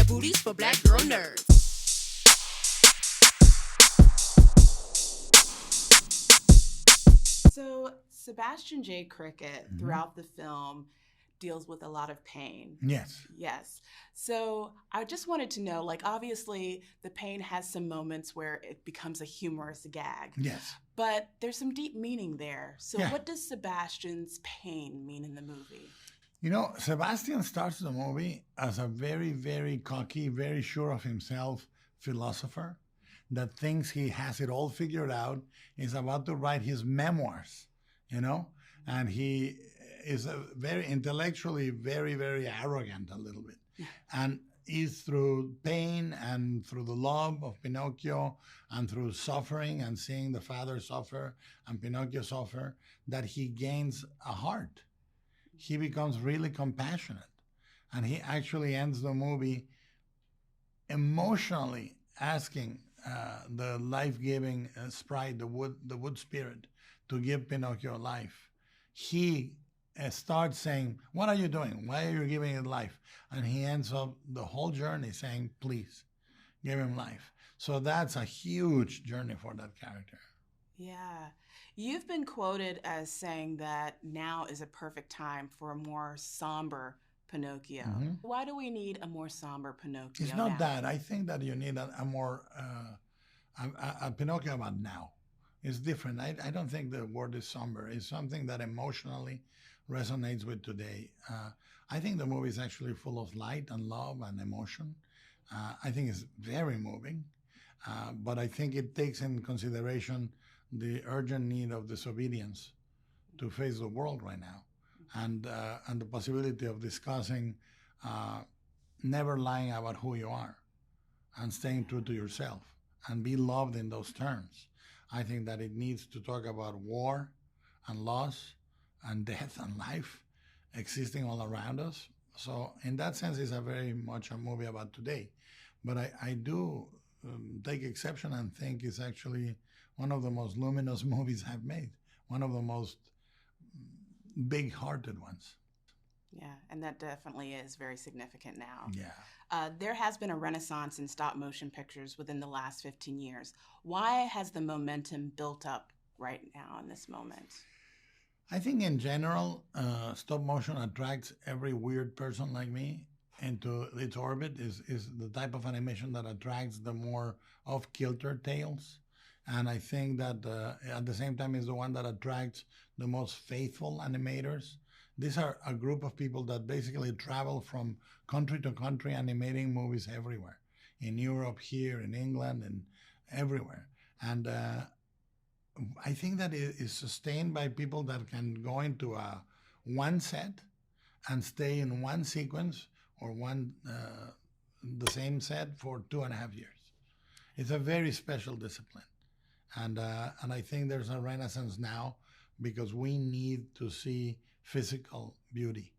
booties for black girl nerds. So Sebastian J. Cricket throughout the film deals with a lot of pain. Yes. Yes. So I just wanted to know, like, obviously the pain has some moments where it becomes a humorous gag. Yes. But there's some deep meaning there. So Yeah. what does Sebastian's pain mean in the movie? You know, Sebastian starts the movie as a very, very cocky, very sure of himself philosopher that thinks he has it all figured out, is about to write his memoirs, you know? And he is very intellectually very, very arrogant a little bit. And it's through pain and through the love of Pinocchio and through suffering and seeing the father suffer and Pinocchio suffer that he gains a heart. He becomes really compassionate. And he actually ends the movie emotionally asking the life-giving sprite, the wood spirit, to give Pinocchio life. He starts saying, "What are you doing? Why are you giving it life?" And he ends up the whole journey saying, "Please, give him life." So that's a huge journey for that character. Yeah. You've been quoted as saying that now is a perfect time for a more somber Pinocchio. Why do we need a more somber Pinocchio It's not now? that. I think that you need a more a Pinocchio about now. It's different. I don't think the word is somber. It's something that emotionally resonates with today. I think the movie is actually full of light and love and emotion. I think it's very moving, but I think it takes in consideration the urgent need of disobedience to face the world right now, and the possibility of discussing never lying about who you are and staying true to yourself and be loved in those terms. I think that it needs to talk about war and loss and death and life existing all around us. So in that sense, it's a very much a movie about today. But I do take exception and think it's actually one of the most luminous movies I've made, one of the most big-hearted ones. Yeah, and that definitely is very significant now. Yeah. There has been a renaissance in stop motion pictures within the last 15 years. Why has the momentum built up right now in this moment? I think in general, stop motion attracts every weird person like me into its orbit, is the type of animation that attracts the more off-kilter tales. And I think that at the same time is the one that attracts the most faithful animators. These are a group of people that basically travel from country to country animating movies everywhere, in Europe, here, in England, and everywhere. And I think that it is sustained by people that can go into one set and stay in one sequence or the same set for 2.5 years. It's a very special discipline. And I think there's a renaissance now because we need to see physical beauty.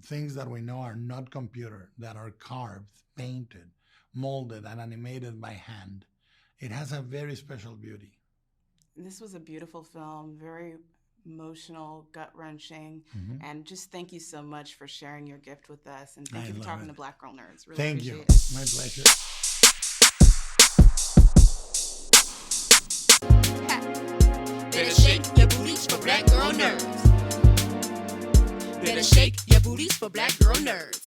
Things that we know are not computer, that are carved, painted, molded, and animated by hand. It has a very special beauty. This was a beautiful film, very emotional, gut-wrenching, and just thank you so much for sharing your gift with us, and thank you for talking to Black Girl Nerds. Really Thank appreciate you. it. My pleasure. Better shake your booties for black girl nerds. Better shake your booties for black girl nerds.